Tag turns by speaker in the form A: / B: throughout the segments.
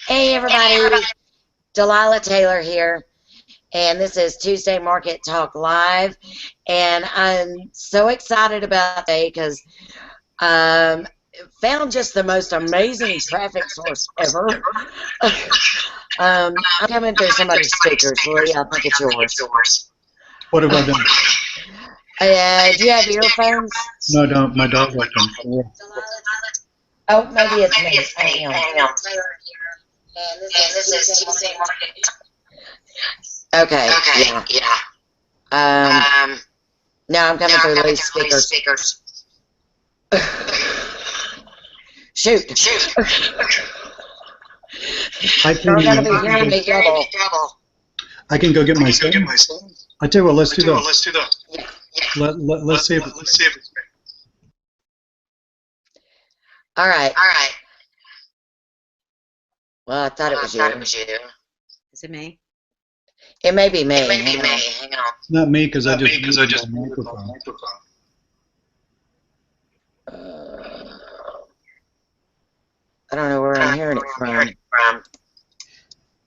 A: Hey everybody, Delilah Taylor here, and this is Tuesday Market Talk Live, and I'm so excited about today because found just the most amazing traffic source ever. I'm coming through somebody's speakers, Lee. I think it's yours.
B: What have I done?
A: Do you have earphones?
B: No, I don't. My dog left them.
A: Oh, maybe it's me. Hang on.
C: And this is Tuesday Market.
A: Okay, yeah. Now I'm coming through Lee's speakers. Shoot. You're going to be hearing me double.
B: I can go get my phone. I tell you what, let's do that.
A: Yeah.
B: Let's see if it's me.
A: All right. Well, I thought it was you.
D: Is it me?
A: It may be me.
C: Hang on.
B: It's not me because I just moved my microphone.
A: I don't know where I'm hearing it from.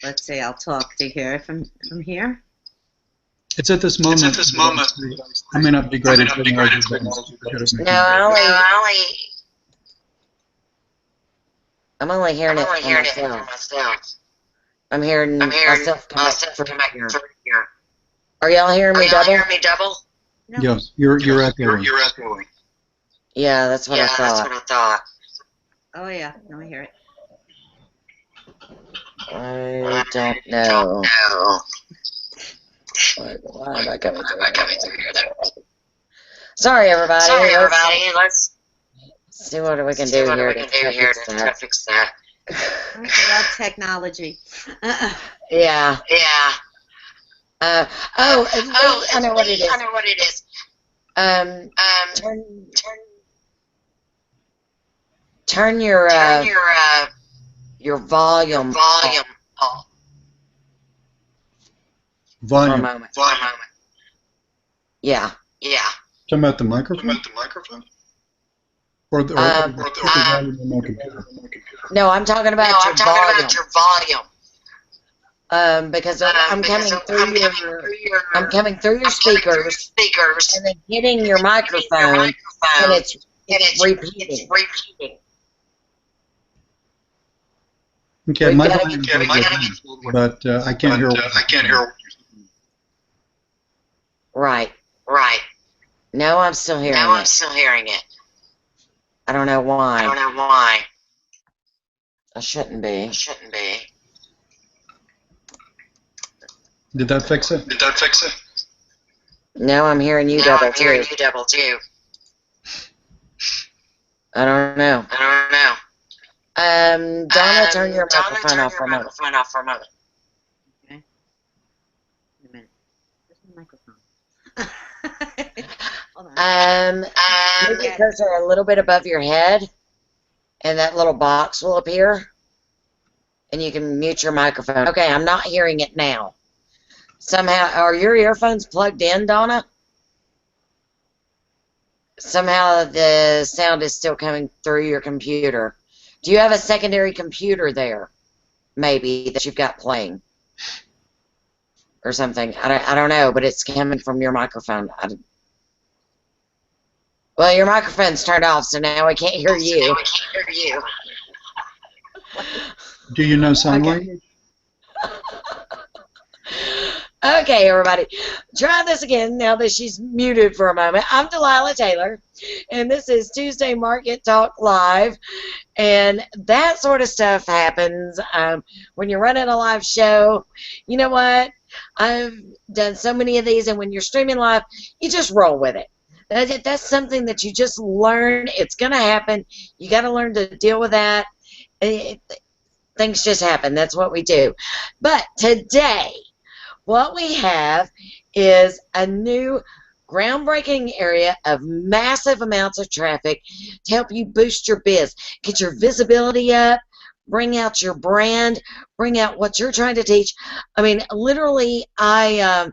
D: Let's see. I'll talk to hear from here.
B: It's at this moment. I may not be great at technology.
A: No, I'm only hearing it for myself. I'm hearing myself come back through here. Are y'all hearing me double?
D: No.
B: Yes, you're echoing.
A: Yeah, that's what I thought.
D: Oh yeah, now I hear it.
A: I don't know. Why am I coming through here? Sorry, everybody. Let's see what we can do here to fix that.
D: About technology.
A: Yeah. I know what it is. Turn your volume off. For a moment. Yeah.
B: Talking about the microphone? Or the volume of my computer?
A: No, I'm talking about your volume. Because I'm coming through your speakers and then hitting your microphone, and it's repeating.
B: Okay, my volume is but I can't hear.
A: Right. No, I'm still hearing it. I don't know why. I shouldn't be.
B: Did that fix it?
A: No, I'm hearing you double too. I don't know. Donna, turn your microphone off for a moment.
D: Okay. Wait a minute. Where's my microphone? Hold on.
A: Move your cursor a little bit above your head, and that little box will appear, and you can mute your microphone. Okay, I'm not hearing it now. Somehow, are your earphones plugged in, Donna? Somehow the sound is still coming through your computer. Do you have a secondary computer there, maybe, that you've got playing? Or something. I don't know, but it's coming from your microphone. Well, your microphone's turned off, so now I can't hear you.
B: Do you know sign language?
A: Okay, everybody, try this again now that she's muted for a moment. I'm Delilah Taylor, and this is Tuesday Market Talk Live, and that sort of stuff happens when you're running a live show. You know what? I've done so many of these, and when you're streaming live, you just roll with it. That's something that you just learn. It's going to happen. You got to learn to deal with that. Things just happen. That's what we do. But today, what we have is a new groundbreaking area of massive amounts of traffic to help you boost your biz, get your visibility up, bring out your brand, bring out what you're trying to teach. I mean, literally, I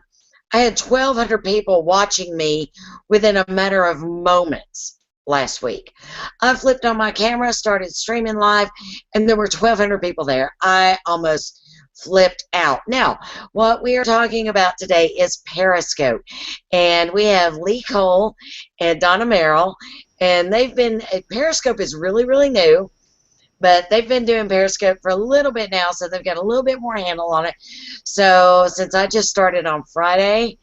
A: had 1,200 people watching me within a matter of moments. last week. I flipped on my camera, started streaming live, and there were 1,200 people there. I almost flipped out. Now, what we are talking about today is Periscope, and we have Lee Cole and Donna Merrill, and Periscope is really, really new, but they've been doing Periscope for a little bit now, so they've got a little bit more handle on it. So since I just started on Friday,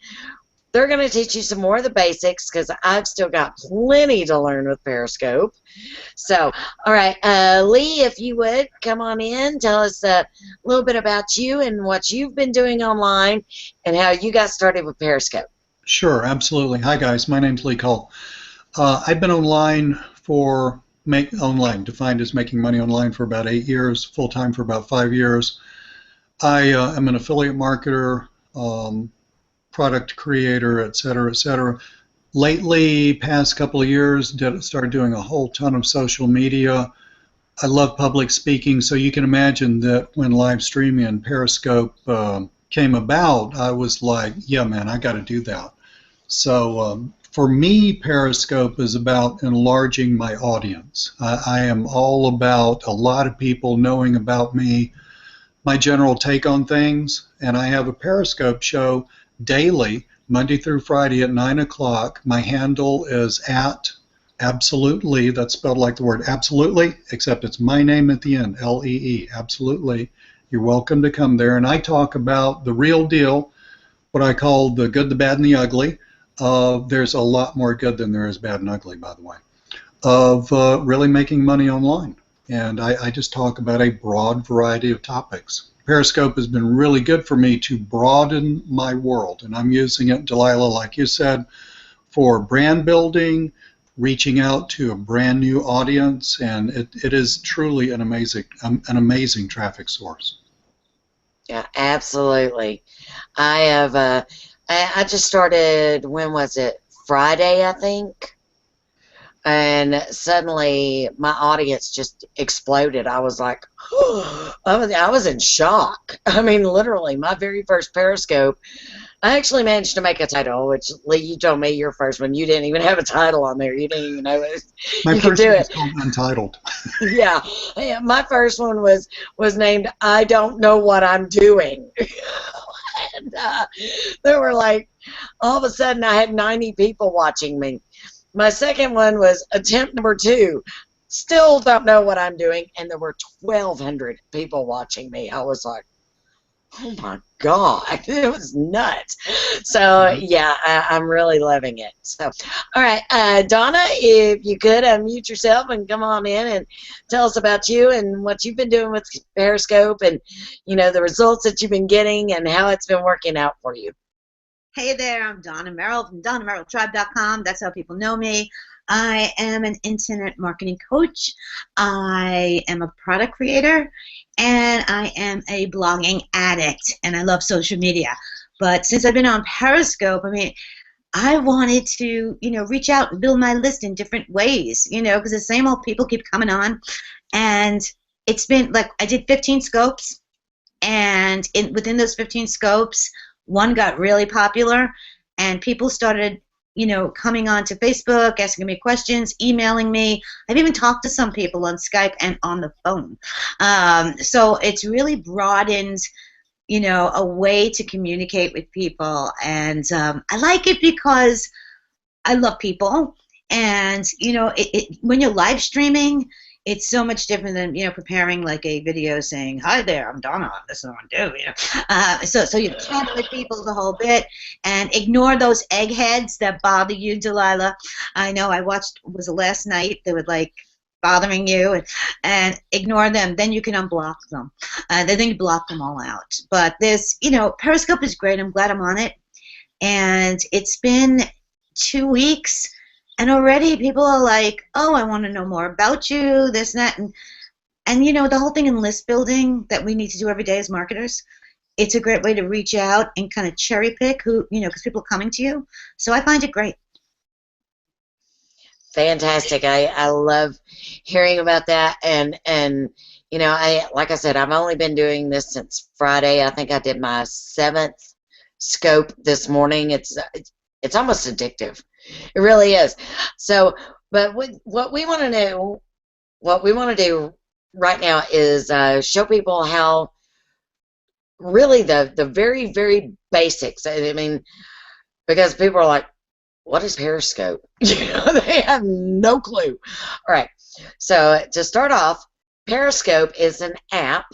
A: they're going to teach you some more of the basics because I've still got plenty to learn with Periscope. So, all right, Lee, if you would, come on in. Tell us a little bit about you and what you've been doing online and how you got started with Periscope.
B: Sure, absolutely. Hi, guys. My name's Lee Cole. I've been online defined as making money online, for about 8 years, full-time for about 5 years. I am an affiliate marketer, product creator, et cetera, et cetera. Lately, past couple of years, started doing a whole ton of social media. I love public speaking, so you can imagine that when live streaming and Periscope came about, I was like, yeah, man, I got to do that. So for me, Periscope is about enlarging my audience. I am all about a lot of people knowing about me, my general take on things, and I have a Periscope show daily, Monday through Friday at 9 o'clock. My handle is at absolutely, that's spelled like the word absolutely, except it's my name at the end, L-E-E, absolutely. You're welcome to come there, and I talk about the real deal, what I call the good, the bad, and the ugly. There's a lot more good than there is bad and ugly, by the way, of really making money online. And I just talk about a broad variety of topics. Periscope has been really good for me to broaden my world, and I'm using it, Delilah, like you said, for brand building, reaching out to a brand new audience, and it is truly an amazing traffic source.
A: Yeah, absolutely. I have. I just started. When was it? Friday, I think. And suddenly my audience just exploded. I was like, I was in shock. I mean, literally, my very first Periscope, I actually managed to make a title, which, Lee, you told me your first one. You didn't even have a title on there. You didn't even know it.
B: My
A: You could
B: first
A: do
B: one
A: it.
B: is called Untitled.
A: Yeah. My first one was named I Don't Know What I'm Doing. And there were like, all of a sudden, I had 90 people watching me. My second one was attempt number 2. Still don't know what I'm doing, and there were 1,200 people watching me. I was like, oh my God, it was nuts. So yeah, I'm really loving it. So, all right, Donna, if you could unmute yourself and come on in and tell us about you and what you've been doing with Periscope, and the results that you've been getting and how it's been working out for you.
D: Hey there, I'm Donna Merrill from DonnaMerrillTribe.com. That's how people know me. I am an internet marketing coach. I am a product creator, and I am a blogging addict, and I love social media. But since I've been on Periscope, I mean, I wanted to, reach out and build my list in different ways, because the same old people keep coming on. And it's been like I did 15 scopes, and within those 15 scopes, one got really popular, and people started, coming on to Facebook, asking me questions, emailing me. I've even talked to some people on Skype and on the phone. So it's really broadened, a way to communicate with people. And I like it because I love people. And, when you're live streaming, it's so much different than, preparing like a video saying, hi there, I'm Donna, this is what I do, So you chat with people the whole bit and ignore those eggheads that bother you, Delilah. I know I watched, was it last night, they would like bothering you, and ignore them. Then you can unblock them. Then you block them all out. But this, Periscope is great. I'm glad I'm on it. And it's been 2 weeks. And already people are like, oh, I want to know more about you, this and that. And the whole thing in list building that we need to do every day as marketers, it's a great way to reach out and kind of cherry pick who, because people are coming to you. So I find it great.
A: Fantastic. I love hearing about that. And like I said, I've only been doing this since Friday. I think I did my 7th scope this morning. It's almost addictive. It really is. So But what we want to know, what we want to do right now is show people how really the very, very basics. I mean, because people are like, what is Periscope? They have no clue. All right. So to start off, Periscope is an app,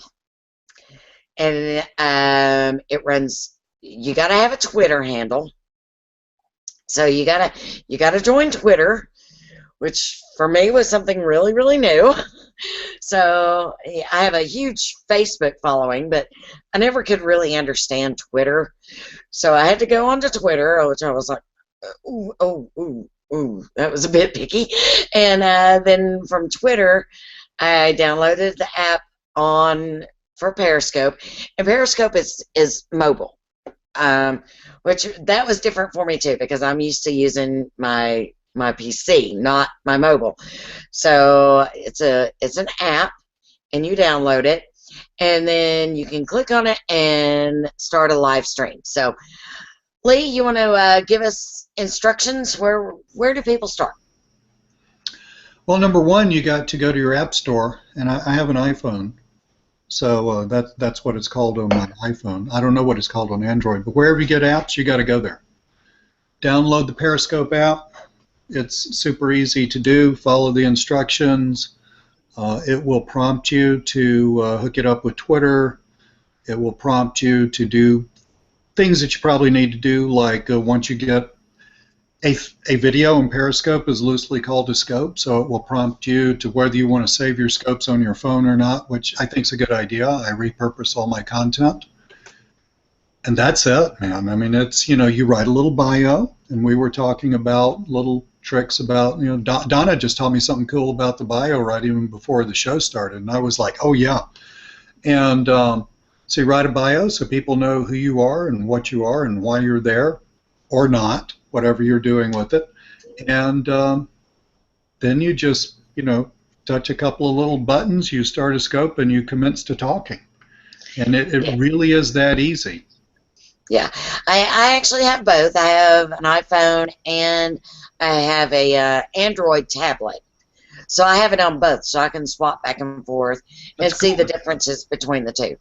A: and it runs. You got to have a Twitter handle. So you gotta join Twitter, which for me was something really, really new. So I have a huge Facebook following, but I never could really understand Twitter. So I had to go onto Twitter, which I was like, ooh, oh, ooh, ooh, that was a bit picky. And then from Twitter, I downloaded the app for Periscope, and Periscope is mobile. Which that was different for me too, because I'm used to using my PC, not my mobile. So it's an app, and you download it, and then you can click on it and start a live stream. So Lee, you want to give us instructions? Where do people start?
B: Well, number one, you got to go to your app store, and I have an iPhone. So that's what it's called on my iPhone. I don't know what it's called on Android, but wherever you get apps, you got to go there. Download the Periscope app. It's super easy to do. Follow the instructions. It will prompt you to hook it up with Twitter. It will prompt you to do things that you probably need to do, like once you get a video in Periscope is loosely called a scope, so it will prompt you to whether you want to save your scopes on your phone or not, which I think is a good idea. I repurpose all my content. And that's it, man. I mean, it's, you write a little bio, and we were talking about little tricks about, Donna just taught me something cool about the bio right even before the show started, and I was like, oh, yeah. And so you write a bio so people know who you are and what you are and why you're there, or not, whatever you're doing with it. And then you just, touch a couple of little buttons, you start a scope, and you commence to talking. And it really is that easy.
A: Yeah, I actually have both. I have an iPhone and I have a Android tablet. So I have it on both, so I can swap back and forth and see the differences between the two.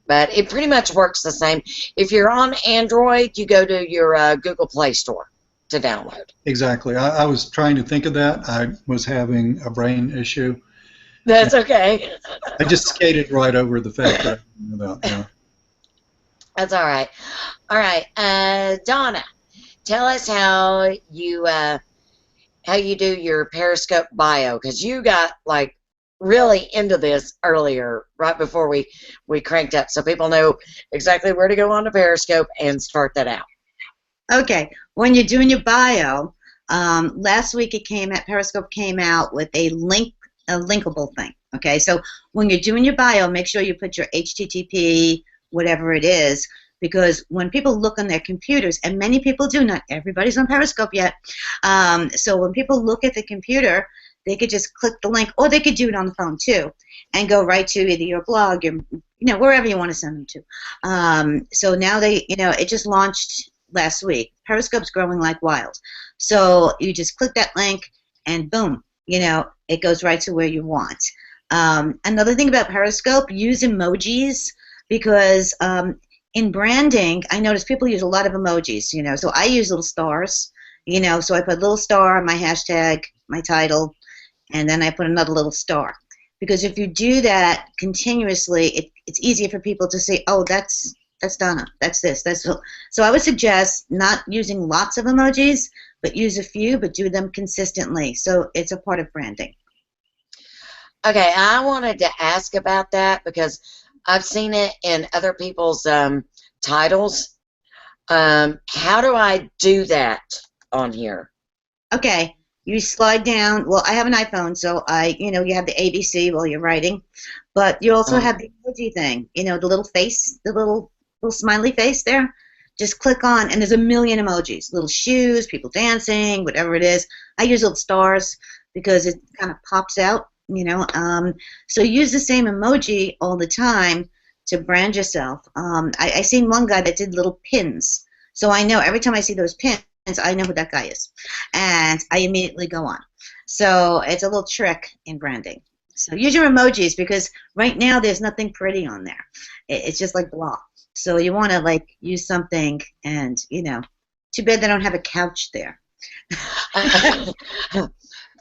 A: But it pretty much works the same. If you're on Android, you go to your Google Play Store to download.
B: Exactly. I was trying to think of that. I was having a brain issue.
A: That's okay.
B: I just skated right over the fact that I didn't know that. Yeah.
A: That's all right. All right, Donna, tell us how you do your Periscope bio, because you got like really into this earlier, right before we cranked up, so people know exactly where to go on to Periscope and start that out.
D: Okay, when you're doing your bio, last week Periscope came out with a linkable thing. Okay, so when you're doing your bio, make sure you put your HTTP, whatever it is, because when people look on their computers, and many people do, not everybody's on Periscope yet, so when people look at the computer, they could just click the link, or they could do it on the phone too, and go right to either your blog, or wherever you want to send them to. So now it just launched last week. Periscope's growing like wild. So you just click that link, and boom, it goes right to where you want. Another thing about Periscope, use emojis, because in branding, I notice people use a lot of emojis, so I use little stars, so I put a little star on my hashtag, my title, and then I put another little star. Because if you do that continuously, it's easier for people to say, oh, that's Donna, that's this, so I would suggest not using lots of emojis, but use a few, but do them consistently, so it's a part of branding.
A: Okay, I wanted to ask about that because I've seen it in other people's titles. How do I do that on here?
D: Okay, you slide down. Well, I have an iPhone, so you have the ABC while you're writing, but you also have the emoji thing. The little face, the little smiley face there. Just click on, and there's a million emojis. Little shoes, people dancing, whatever it is. I use little stars because it kind of pops out. So use the same emoji all the time to brand yourself. I seen one guy that did little pins, so I know every time I see those pins, I know who that guy is. And I immediately go on. So it's a little trick in branding. So use your emojis because right now there's nothing pretty on there. It's just like blah. So you want to like use something and, too bad they don't have a couch there.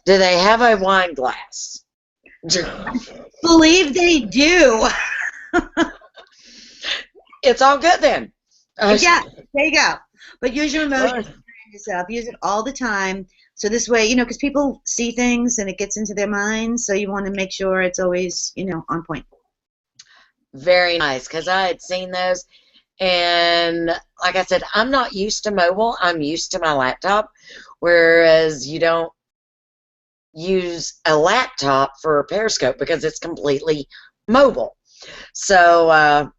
A: Do they have a wine glass?
D: Believe they do.
A: It's all good then.
D: Yeah, there you go. But use your emojis to brand yourself. Use it all the time. So this way, because people see things and it gets into their minds. So you want to make sure it's always, on point.
A: Very nice, because I had seen those. And like I said, I'm not used to mobile. I'm used to my laptop, whereas you don't use a laptop for Periscope because it's completely mobile. So,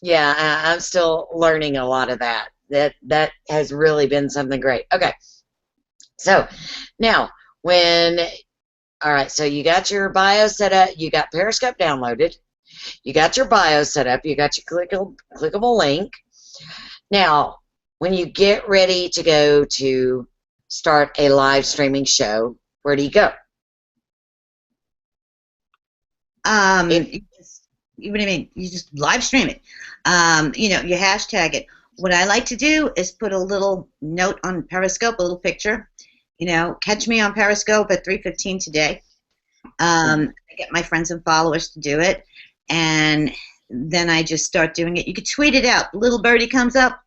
A: yeah, I'm still learning a lot of that. That has really been something great. Okay. So now all right, so you got your bio set up, you got Periscope downloaded, you got your bio set up, you got your clickable link. Now, when you get ready to go to start a live streaming show, where do you go?
D: What do you mean? You just live stream it. You hashtag it. What I like to do is put a little note on Periscope, a little picture. Catch me on Periscope at 3:15 today. I get my friends and followers to do it, and then I just start doing it. You could tweet it out. Little birdie comes up.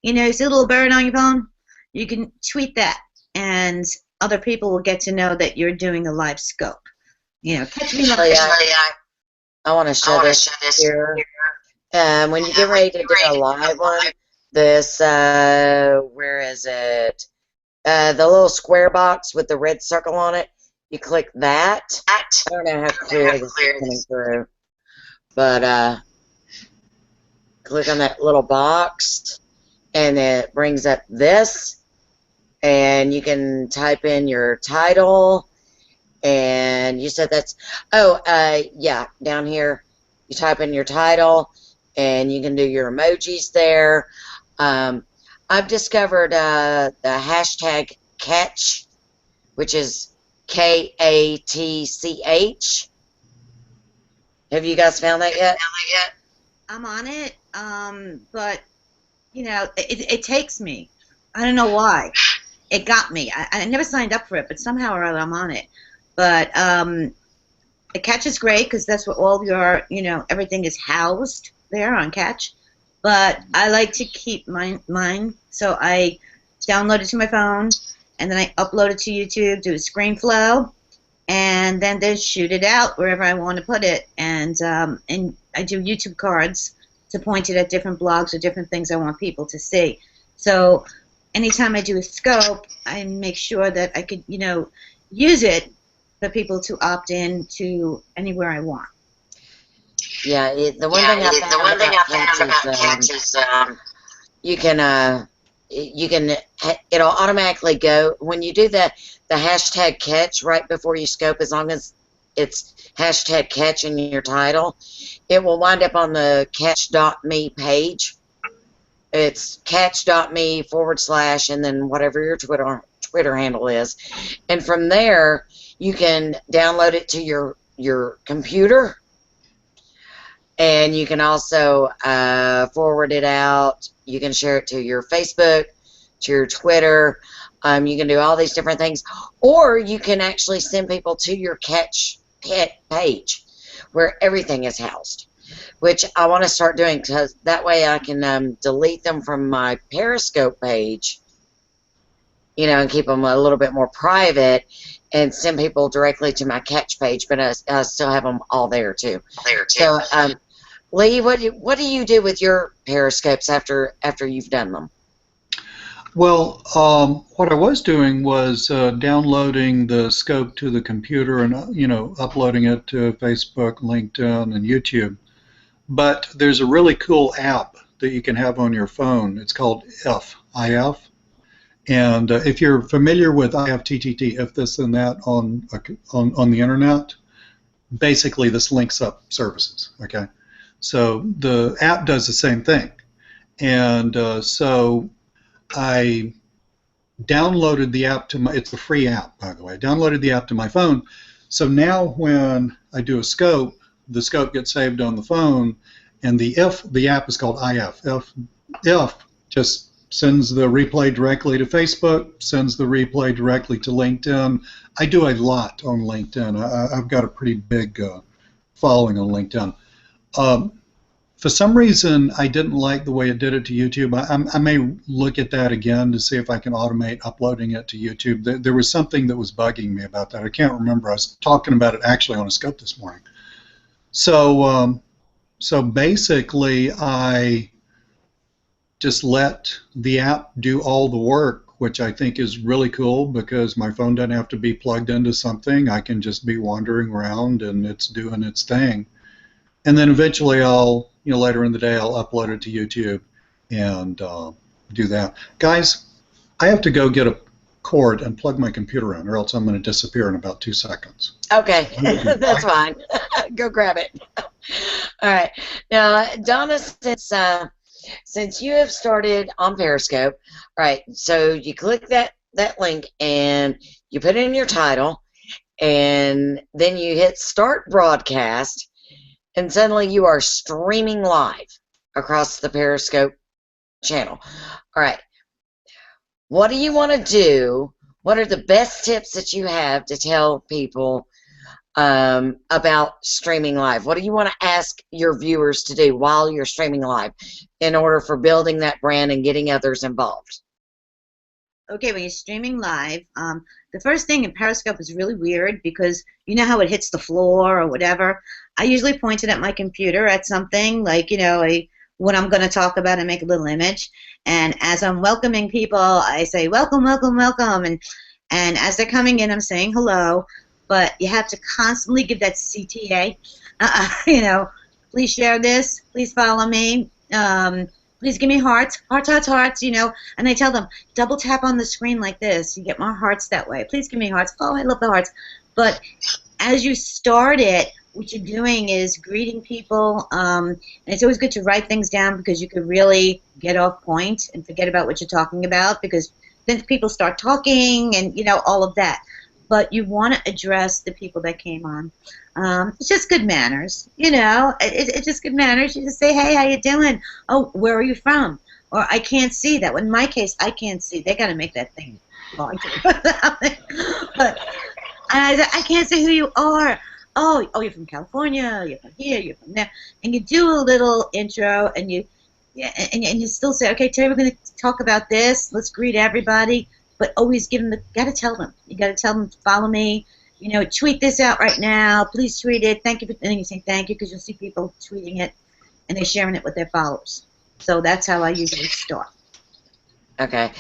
D: You see a little bird on your phone? You can tweet that, and other people will get to know that you're doing a live scope. Catch me on
A: I want to show this here. When you get ready to do a live one, this, where is it? The little square box with the red circle on it, you click that. I don't know how clear this is coming through, but click on that little box, and it brings up this, and you can type in your title, and you said that's, yeah, down here, you type in your title, and you can do your emojis there. I've discovered the hashtag catch, which is KATCH. Have you guys found that yet?
D: I'm on it, but it takes me. I don't know why. It got me. I never signed up for it, but somehow or other I'm on it. But the Catch is great because that's where all your, everything is housed there on Catch. But I like to keep mine, so I download it to my phone, and then I upload it to YouTube, do a screen flow, and then just shoot it out wherever I want to put it. And I do YouTube cards to point it at different blogs or different things I want people to see. So anytime I do a scope, I make sure that I could, use it for people to opt in to anywhere I want.
A: Yeah, the one thing I found about Catch is it'll automatically go when you do the hashtag catch right before you scope. As long as it's hashtag catch in your title, it will wind up on the catch.me page. It's catch.me / and then whatever your Twitter handle is, and from there you can download it to your computer. And you can also forward it out. You can share it to your Facebook, to your Twitter. You can do all these different things. Or you can actually send people to your Catch page where everything is housed, which I want to start doing because that way I can delete them from my Periscope page, and keep them a little bit more private and send people directly to my Catch page, but I still have them all there too. So, Lee, what do you do with your Periscopes after you've done them?
B: Well, what I was doing was downloading the scope to the computer and uploading it to Facebook, LinkedIn, and YouTube. But there's a really cool app that you can have on your phone. It's called IF. And if you're familiar with IFTTT, if this and that on the internet, basically this links up services. Okay. So the app does the same thing, and so I downloaded the app to my, it's a free app, by the way. I downloaded the app to my phone. So now when I do a scope, the scope gets saved on the phone, and the app is called if just sends the replay directly to Facebook, sends the replay directly to LinkedIn. I do a lot on LinkedIn. I've got a pretty big following on LinkedIn. For some reason, I didn't like the way it did it to YouTube. I may look at that again to see if I can automate uploading it to YouTube. There was something that was bugging me about that. I can't remember. I was talking about it actually on a scope this morning. So, so basically, I just let the app do all the work, which I think is really cool because my phone doesn't have to be plugged into something. I can just be wandering around and it's doing its thing. And then eventually I'll, later in the day, I'll upload it to YouTube and do that. Guys, I have to go get a cord and plug my computer in, or else I'm going to disappear in about 2 seconds.
A: Okay, that's fine. Go grab it. All right. Now, Donna, since you have started on Periscope, all right, so you click that link and you put in your title, and then you hit Start Broadcast, and suddenly you are streaming live across the Periscope channel. All right. What do you want to do? What are the best tips that you have to tell people about streaming live? What do you want to ask your viewers to do while you're streaming live in order for building that brand and getting others involved?
D: Okay, when you're streaming live, the first thing in Periscope is really weird because you know how it hits the floor or whatever. I usually point it at my computer at something like, what I'm going to talk about and make a little image. And as I'm welcoming people, I say, welcome, welcome, welcome. And as they're coming in, I'm saying hello. But you have to constantly give that CTA. Please share this. Please follow me. Please give me hearts, hearts, hearts, hearts, And I tell them, double tap on the screen like this. You get more hearts that way. Please give me hearts. Oh, I love the hearts. But as you start it, what you're doing is greeting people. And it's always good to write things down because you could really get off point and forget about what you're talking about because then people start talking and, all of that. But you want to address the people that came on. It's just good manners, It's just good manners. You just say, hey, how you doing? Oh, where are you from? Or I can't see that. In my case, I can't see. They got to make that thing larger. But I can't say who you are. Oh, you're from California. You're from here. You're from there. And you do a little intro, and you still say, okay, today we're going to talk about this. Let's greet everybody. But always give them got to tell them. You got to tell them to follow me. Tweet this out right now. Please tweet it. Thank you. And then you say thank you because you'll see people tweeting it and they're sharing it with their followers. So that's how I usually start.
A: Okay.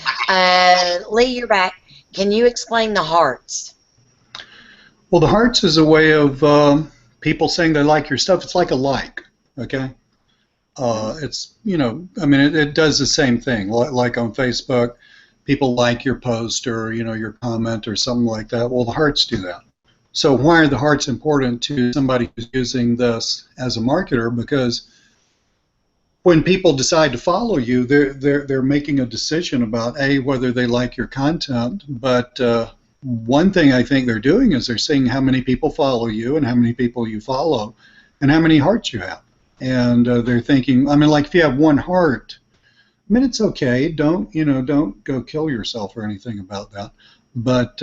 A: Lee, you're back. Can you explain the hearts?
B: Well, the hearts is a way of people saying they like your stuff. It's like a like, okay? It's, it does the same thing. Like on Facebook, people like your post or, your comment or something like that. Well, the hearts do that. So why are the hearts important to somebody who's using this as a marketer? Because when people decide to follow you, they're making a decision about whether they like your content. But one thing I think they're doing is they're seeing how many people follow you and how many people you follow and how many hearts you have. And they're thinking, like if you have one heart, it's okay. Don't go kill yourself or anything about that. But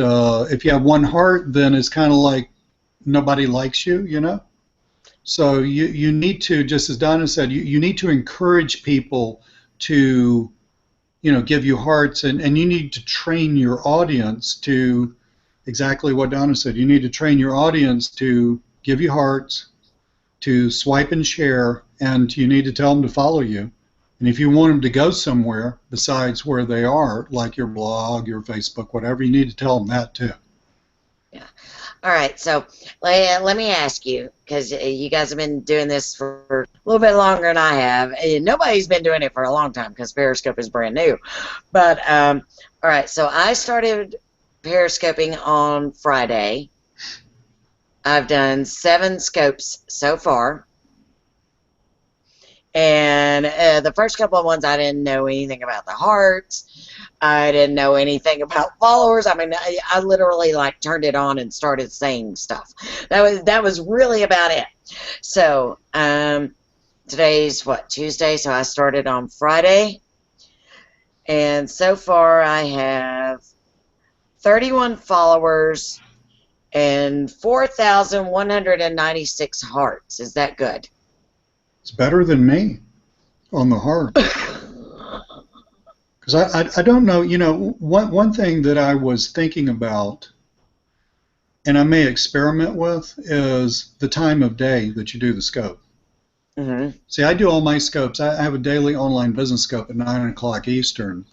B: if you have one heart, then it's kind of like nobody likes you, So you need to, just as Donna said, you need to encourage people to, give you hearts, and you need to train your audience to exactly what Donna said. You need to train your audience to give you hearts, to swipe and share, and you need to tell them to follow you. And if you want them to go somewhere besides where they are, like your blog, your Facebook, whatever, you need to tell them that too.
A: Yeah. All right. So let me ask you, because you guys have been doing this for a little bit longer than I have. Nobody's been doing it for a long time because Periscope is brand new. But all right. So I started Periscoping on Friday. I've done 7 scopes so far. And the first couple of ones, I didn't know anything about the hearts. I didn't know anything about followers. I mean, I literally like turned it on and started saying stuff. That was really about it. So today's what, Tuesday? So I started on Friday, and so far I have 31 followers and 4,196 hearts. Is that good?
B: It's better than me on the heart. Because I don't know, one thing that I was thinking about, and I may experiment with, is the time of day that you do the scope.
A: Mm-hmm.
B: See, I do all my scopes. I have a daily online business scope at 9 o'clock Eastern.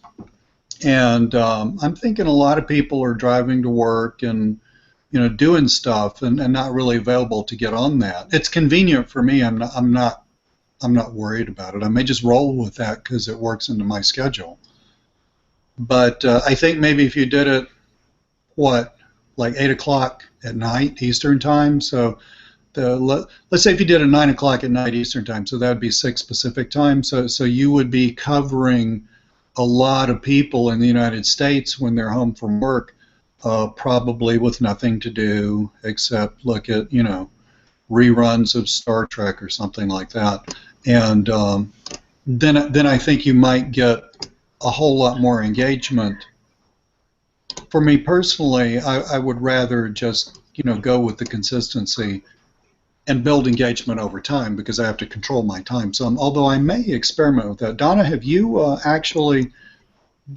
B: And I'm thinking a lot of people are driving to work and, doing stuff and not really available to get on that. It's convenient for me. I'm not worried about it. I may just roll with that because it works into my schedule. But I think maybe if you did it, like 8 o'clock at night Eastern time. So let's say if you did it 9 o'clock at night Eastern time, so that would be 6 Pacific time. So you would be covering a lot of people in the United States when they're home from work, probably with nothing to do except look at, reruns of Star Trek or something like that. And then I think you might get a whole lot more engagement. For me personally, I would rather just, go with the consistency and build engagement over time because I have to control my time some. Although I may experiment with that. Donna, have you actually,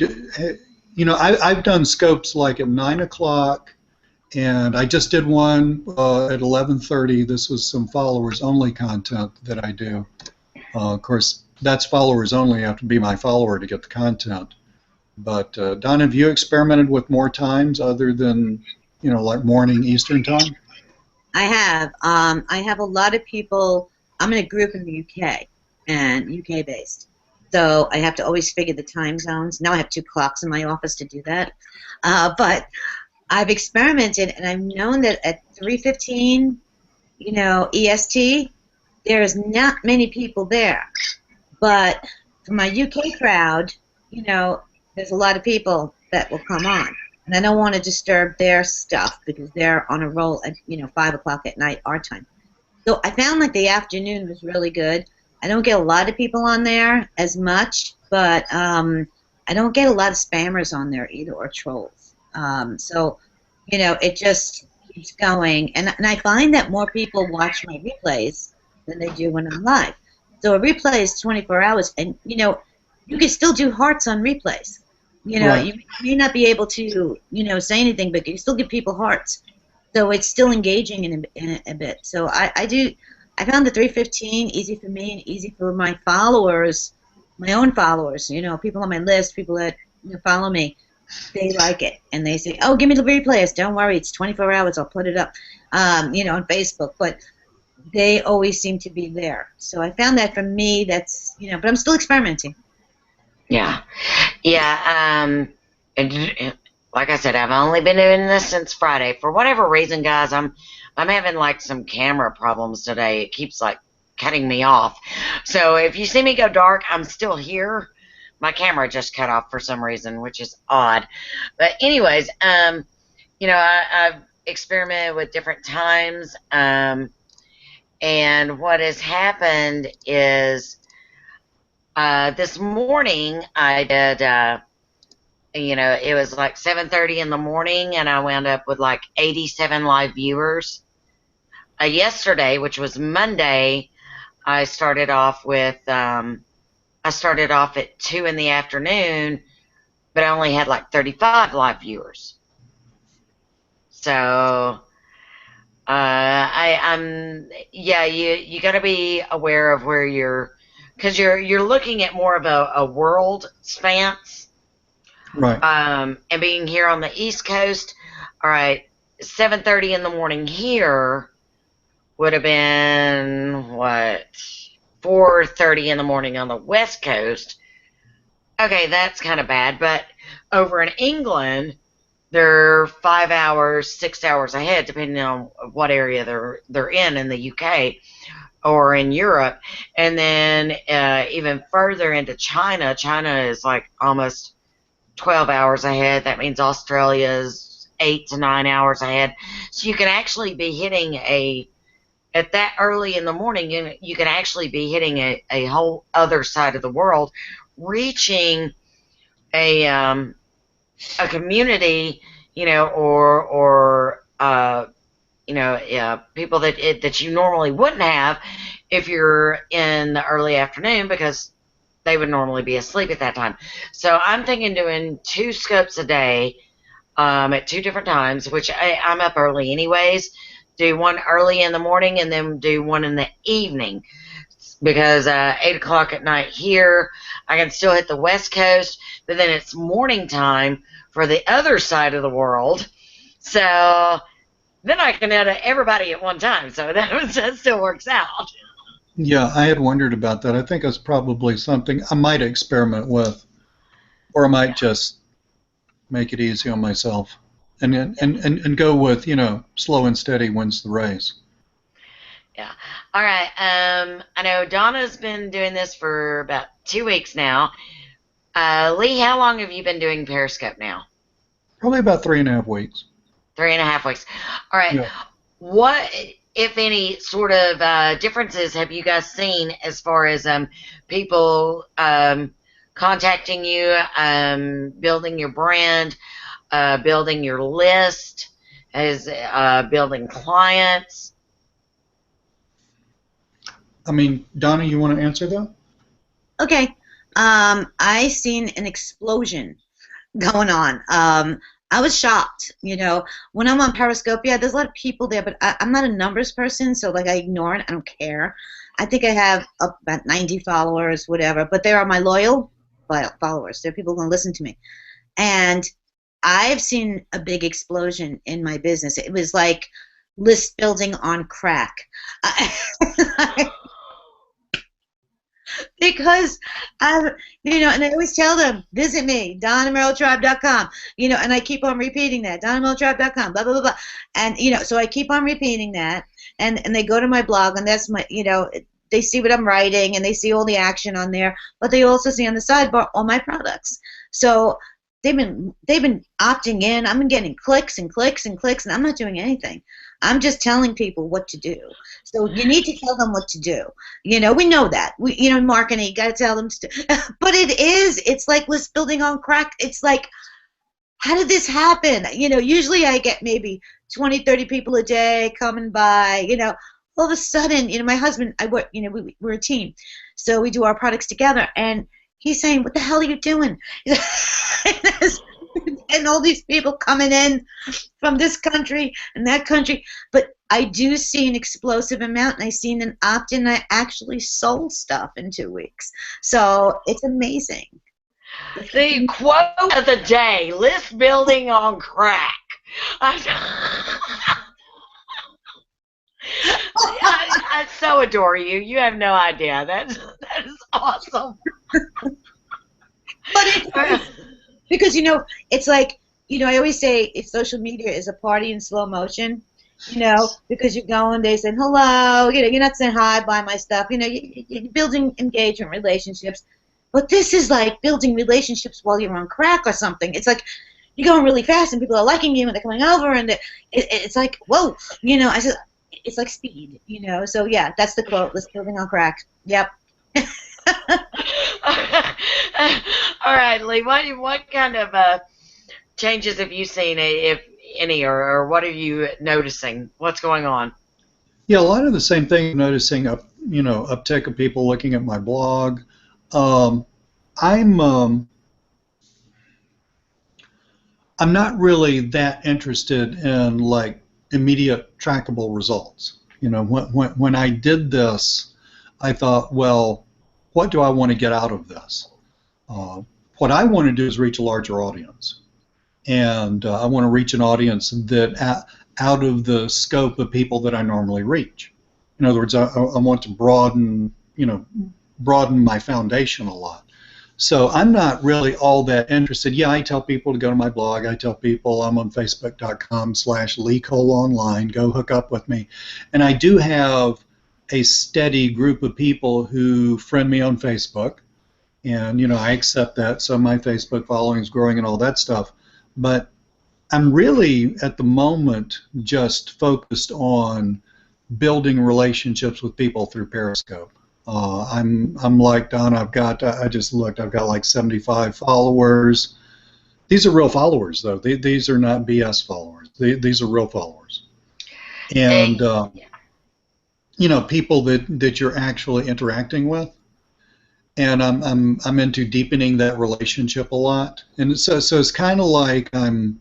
B: I've done scopes like at 9 o'clock, and I just did one at 11:30. This was some followers only content that I do. Of course, that's followers only. You have to be my follower to get the content. But Don, have you experimented with more times other than, like morning Eastern time?
D: I have. I have a lot of people. I'm in a group in the UK, and UK based. So I have to always figure the time zones. Now I have 2 clocks in my office to do that. But I've experimented, and I've known that at 3:15, EST, there's not many people there. But for my UK crowd, there's a lot of people that will come on. And I don't want to disturb their stuff because they're on a roll at, 5 o'clock at night our time. So I found like the afternoon was really good. I don't get a lot of people on there as much, but I don't get a lot of spammers on there either or trolls. So, it just keeps going. And I find that more people watch my replays than they do when I'm live. So a replay is 24 hours, and, you can still do hearts on replays.
B: Right.
D: You may not be able to, say anything, but you still give people hearts. So it's still engaging in a bit. So I found the 3:15 easy for me and easy for my followers, my own followers, people on my list, people that follow me. They like it, and they say, "Oh, give me the replays. Don't worry, it's 24 hours. I'll put it up, on Facebook." But they always seem to be there. So I found that for me, that's but I'm still experimenting.
A: Yeah. And like I said, I've only been doing this since Friday. For whatever reason, guys, I'm having like some camera problems today. It keeps like cutting me off. So if you see me go dark, I'm still here. My camera just cut off for some reason, which is odd. But anyways, I've experimented with different times. And what has happened is this morning I did, it was like 7:30 in the morning, and I wound up with like 87 live viewers. Yesterday, which was Monday, I started off at 2 in the afternoon, but I only had like 35 live viewers. So you got to be aware of where because you're looking at more of a world stance.
B: Right.
A: And being here on the East Coast, all right, 7:30 in the morning here would have been what, 4:30 in the morning on the West Coast. Okay, that's kind of bad, but over in England, they're 5 hours, 6 hours ahead, depending on what area they're in the UK. or in Europe, and then even further into China. China is like almost 12 hours ahead. That means Australia is 8 to 9 hours ahead. So you can actually be hitting at that early in the morning, you can actually be hitting a whole other side of the world, reaching a community, or people that you normally wouldn't have if you're in the early afternoon, because they would normally be asleep at that time. So I'm thinking doing 2 scopes a day, at 2 different times, which I'm up early anyways. Do one early in the morning and then do one in the evening, because 8 o'clock at night here, I can still hit the West Coast, but then it's morning time for the other side of the world. So then I can hit everybody at one time. So that still works out.
B: Yeah, I had wondered about that. I think it's probably something I might experiment with, or I might just make it easy on myself and go with, slow and steady wins the race.
A: Yeah. All right. I know Donna's been doing this for about 2 weeks now. Lee, how long have you been doing Periscope now?
B: Probably about 3.5 weeks.
A: 3.5 weeks. All right.
B: Yeah.
A: What, if any, sort of differences have you guys seen as far as people contacting you, building your brand, building your list, as building clients?
B: I mean, Donna, you want to answer that?
D: Okay. I seen an explosion going on. I was shocked, when I'm on Periscope. Yeah, there's a lot of people there, but I'm not a numbers person, so like I ignore it. I don't care. I think I have about 90 followers, whatever, but they are my loyal followers. They're people who are going to listen to me. And I've seen a big explosion in my business. It was like list building on crack. Because and I always tell them, visit me, DonnaMerrillTribe.com, and I keep on repeating that, DonnaMerrillTribe.com, blah, blah, blah, blah. And, so I keep on repeating that, and they go to my blog, and that's my, they see what I'm writing, and they see all the action on there, but they also see on the sidebar all my products. So they've been opting in. I'm getting clicks and clicks and clicks, and I'm not doing anything. I'm just telling people what to do. So you need to tell them what to do. We know that. Marketing, you got to tell them to do. But it's like list building on crack. It's like, how did this happen? Usually I get maybe 20, 30 people a day coming by. All of a sudden, my husband, I work, we're a team. So we do our products together, and he's saying, what the hell are you doing? And all these people coming in from this country and that country. But I do see an explosive amount, and I seen an opt-in. I actually sold stuff in 2 weeks. So it's amazing.
A: The quote of the day, list building on crack. I so adore you. You have no idea. That is awesome.
D: But it's because, it's like, I always say social media is a party in slow motion, because you're going, they saying hello, you're not saying hi, buy my stuff, you're building engagement relationships. But this is like building relationships while you're on crack or something. It's like you're going really fast and people are liking you and they're coming over, and it's like, whoa, I said, it's like speed, So yeah, that's the quote, let's building on crack. Yep.
A: All right, Lee, what kind of changes have you seen, if any, or what are you noticing? What's going on?
B: Yeah, a lot of the same thing. Noticing uptick of people looking at my blog. I'm not really that interested in like immediate trackable results. When I did this, I thought, well, what do I want to get out of this? What I want to do is reach a larger audience, and I want to reach an audience that out of the scope of people that I normally reach. In other words, I want to broaden my foundation a lot. So I'm not really all that interested. Yeah, I tell people to go to my blog. I tell people I'm on Facebook.com/LeeColeOnline. Go hook up with me. And I do have a steady group of people who friend me on Facebook, and I accept that. So my Facebook following is growing and all that stuff. But I'm really at the moment just focused on building relationships with people through Periscope. I'm like Don. I just looked. I've got like 75 followers. These are real followers, though. These are not BS followers. These are real followers, and people that you're actually interacting with. And I'm into deepening that relationship a lot. And so it's kind of like I'm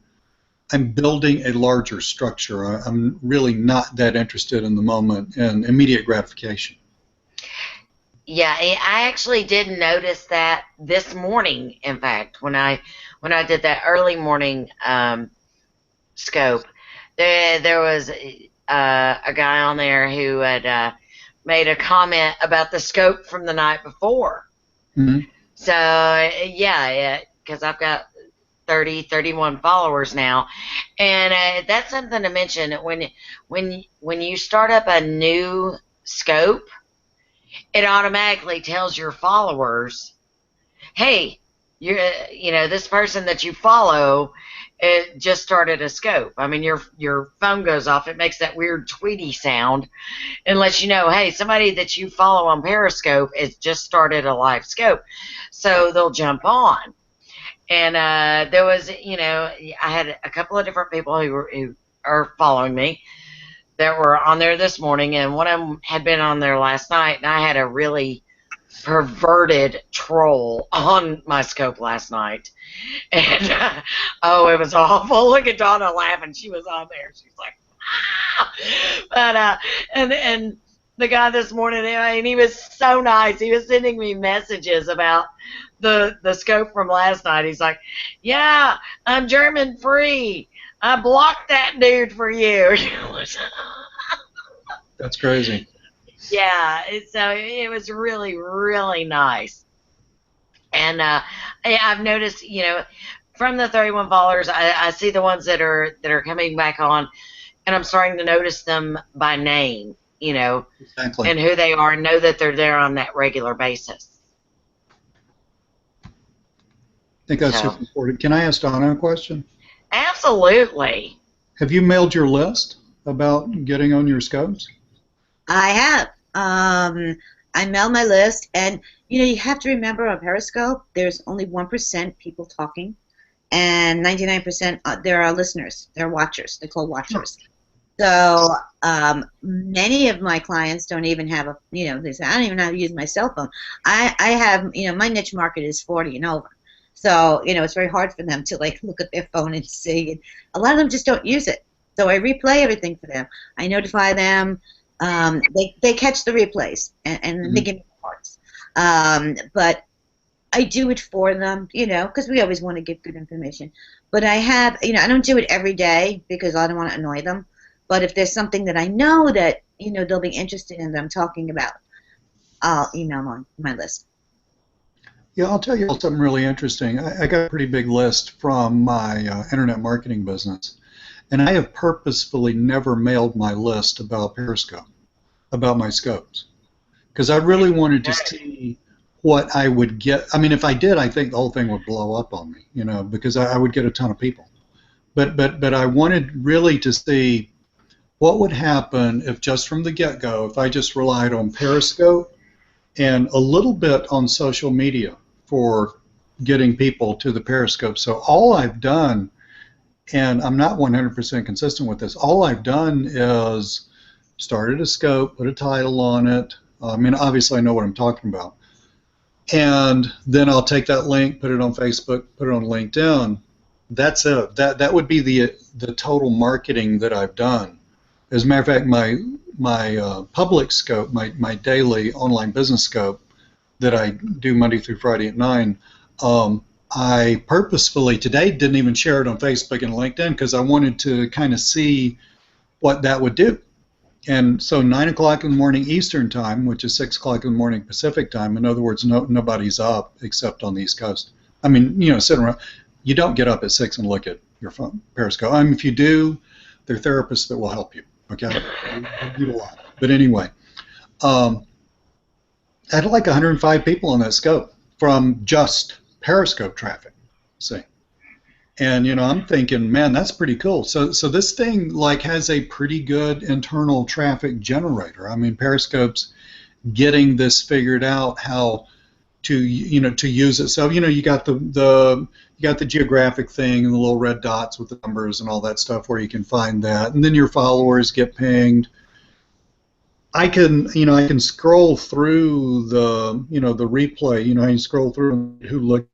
B: building a larger structure. I'm really not that interested in the moment in immediate gratification.
A: Yeah, I actually did notice that this morning. In fact, when I did that early morning scope, there was a guy on there who had made a comment about the scope from the night before.
B: Mm-hmm.
A: So yeah, because I've got 31 followers now, and that's something to mention. When you start up a new scope, it automatically tells your followers, hey, this person that you follow, it just started a scope. I mean, your phone goes off. It makes that weird tweety sound and lets you know, hey, somebody that you follow on Periscope has just started a live scope. So they'll jump on. And there was, I had a couple of different people who are following me that were on there this morning, and one of them had been on there last night, and I had a really perverted troll on my scope last night. And oh, it was awful. Look at Donna laughing. She was on there. She's like, ah! But and the guy this morning, and he was so nice. He was sending me messages about the scope from last night. He's like, yeah, I'm German free. I blocked that dude for you.
B: That's crazy.
A: Yeah, so it was really, really nice. And I've noticed, from the 31 followers, I see the ones that are coming back on, and I'm starting to notice them by name,
B: Exactly.
A: and who they are, and know that they're there on that regular basis.
B: I think that's super important. Can I ask Donna a question?
A: Absolutely.
B: Have you mailed your list about getting on your scopes?
D: I have. I mail my list, and you have to remember on Periscope, there's only 1% people talking, and 99% there are listeners, they're watchers, they're called watchers. So many of my clients don't even have they say, I don't even know how to use my cell phone. I have, my niche market is 40 and over. So, it's very hard for them to look at their phone and see. And a lot of them just don't use it. So I replay everything for them. I notify them. They catch the replays and they give me parts. But I do it for them, because we always want to give good information. But I have, I don't do it every day because I don't want to annoy them. But if there's something that I know that, they'll be interested in that I'm talking about, I'll email them on my list.
B: Yeah, I'll tell you something really interesting. I got a pretty big list from my internet marketing business, and I have purposefully never mailed my list about Periscope, about my scopes, because I really wanted to see what I would get. I mean, if I did, I think the whole thing would blow up on me, because I would get a ton of people. But I wanted really to see what would happen if just from the get-go, if I just relied on Periscope and a little bit on social media for getting people to the Periscope. So all I've done, and I'm not 100% consistent with this, all I've done is started a scope, put a title on it. I mean, obviously I know what I'm talking about. And then I'll take that link, put it on Facebook, put it on LinkedIn. That's it. That would be the total marketing that I've done. As a matter of fact, my public scope, my daily online business scope that I do Monday through Friday at 9, I purposefully today didn't even share it on Facebook and LinkedIn because I wanted to kind of see what that would do. And so 9 o'clock in the morning Eastern time, which is 6 o'clock in the morning Pacific time, in other words, nobody's up except on the East Coast. I mean, sitting around, you don't get up at 6 and look at your phone, Periscope. I mean, if you do, there are therapists that will help you. Okay, you do a lot. But anyway, Um, I had like 105 people in that scope from just Periscope traffic. See, and I'm thinking, man, that's pretty cool. So this thing like has a pretty good internal traffic generator. I mean, Periscope's getting this figured out how to use it. So you got the geographic thing and the little red dots with the numbers and all that stuff where you can find that, and then your followers get pinged. I can scroll through the replay. I can scroll through who looked.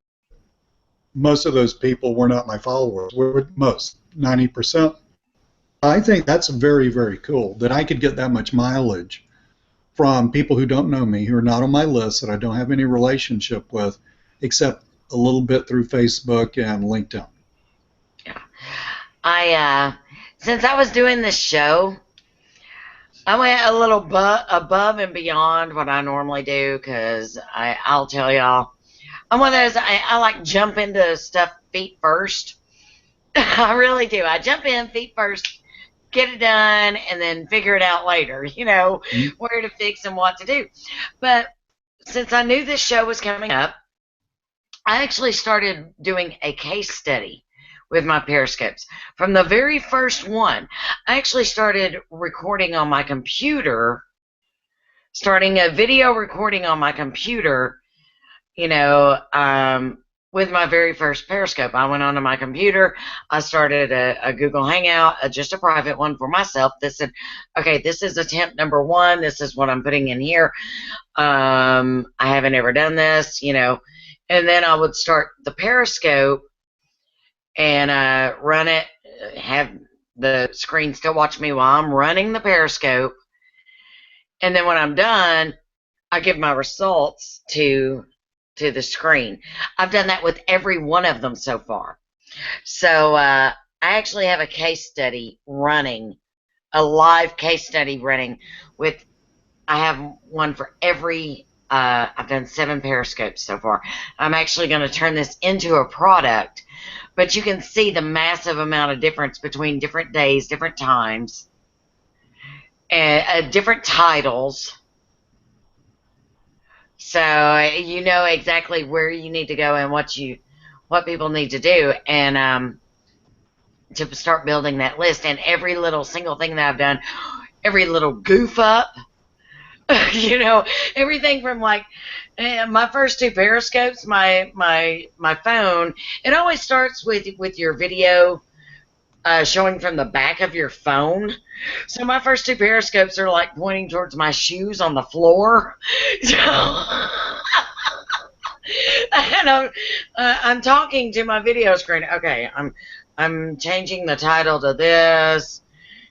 B: Most of those people were not my followers. Were most 90%. I think that's very, very cool that I could get that much mileage from people who don't know me, who are not on my list, that I don't have any relationship with, except a little bit through Facebook and LinkedIn.
A: Yeah. Since I was doing this show, I went a little above and beyond what I normally do, because I'll tell y'all, I'm one of those, I like jump into stuff feet first. I really do. I jump in feet first, get it done, and then figure it out later, where to fix and what to do. But since I knew this show was coming up, I actually started doing a case study with my Periscopes. From the very first one, I actually started recording on my computer, starting a video recording on my computer, with my very first Periscope. I went onto my computer, I started a Google Hangout, just a private one for myself that said, okay, this is attempt number 1, this is what I'm putting in here. I haven't ever done this, and then I would start the Periscope and run it, have the screen still watch me while I'm running the Periscope, and then when I'm done, I give my results to the screen. I've done that with every one of them so far. So I actually have a case study running, a live case study running with, I have one for every, I've done 7 Periscopes so far. I'm actually going to turn this into a product, but you can see the massive amount of difference between different days, different times, and different titles. So you know exactly where you need to go and what people need to do, and to start building that list. And every little single thing that I've done, every little goof up, everything from like my first 2 Periscopes, my phone, it always starts with your video showing from the back of your phone. So my first 2 Periscopes are like pointing towards my shoes on the floor. So, and I'm talking to my video screen. Okay, I'm changing the title to this